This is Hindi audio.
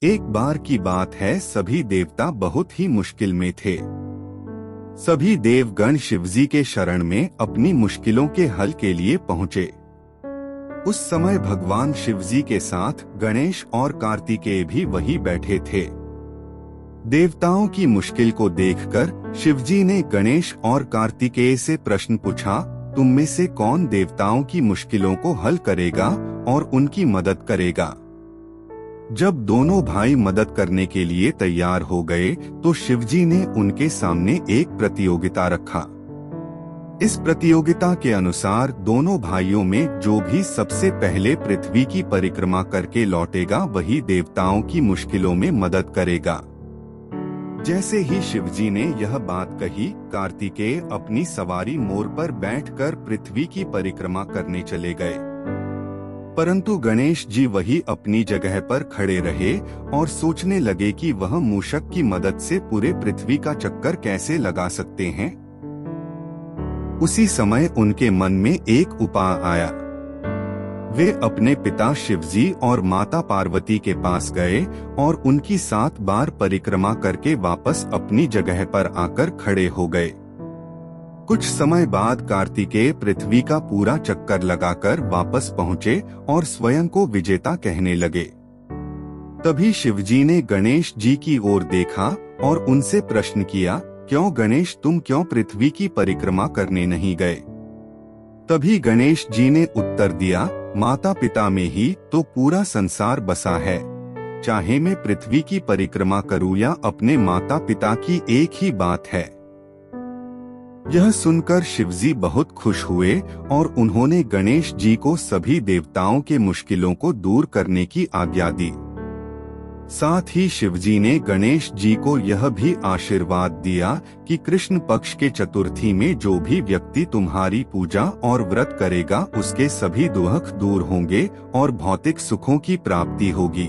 एक बार की बात है, सभी देवता बहुत ही मुश्किल में थे। सभी देवगण शिवजी के शरण में अपनी मुश्किलों के हल के लिए पहुँचे। उस समय भगवान शिवजी के साथ गणेश और कार्तिकेय भी वहीं बैठे थे। देवताओं की मुश्किल को देखकर शिवजी ने गणेश और कार्तिकेय से प्रश्न पूछा, तुम में से कौन देवताओं की मुश्किलों को हल करेगा और उनकी मदद करेगा? जब दोनों भाई मदद करने के लिए तैयार हो गए तो शिवजी ने उनके सामने एक प्रतियोगिता रखा। इस प्रतियोगिता के अनुसार दोनों भाइयों में जो भी सबसे पहले पृथ्वी की परिक्रमा करके लौटेगा वही देवताओं की मुश्किलों में मदद करेगा। जैसे ही शिवजी ने यह बात कही, कार्तिकेय अपनी सवारी मोर पर बैठकर पृथ्वी की परिक्रमा करने चले गए। परंतु गणेश जी वही अपनी जगह पर खड़े रहे और सोचने लगे कि वह मूषक की मदद से पूरे पृथ्वी का चक्कर कैसे लगा सकते हैं। उसी समय उनके मन में एक उपाय आया। वे अपने पिता शिवजी और माता पार्वती के पास गए और उनकी 7 बार परिक्रमा करके वापस अपनी जगह पर आकर खड़े हो गए। कुछ समय बाद कार्तिकेय पृथ्वी का पूरा चक्कर लगाकर वापस पहुँचे और स्वयं को विजेता कहने लगे। तभी शिवजी ने गणेश जी की ओर देखा और उनसे प्रश्न किया, क्यों गणेश, तुम क्यों पृथ्वी की परिक्रमा करने नहीं गए? तभी गणेश जी ने उत्तर दिया, माता पिता में ही तो पूरा संसार बसा है। चाहे मैं पृथ्वी की परिक्रमा करूं या अपने माता पिता की, एक ही बात है। यह सुनकर शिवजी बहुत खुश हुए और उन्होंने गणेश जी को सभी देवताओं के मुश्किलों को दूर करने की आज्ञा दी। साथ ही शिवजी ने गणेश जी को यह भी आशीर्वाद दिया कि कृष्ण पक्ष के चतुर्थी में जो भी व्यक्ति तुम्हारी पूजा और व्रत करेगा उसके सभी दुख दूर होंगे और भौतिक सुखों की प्राप्ति होगी।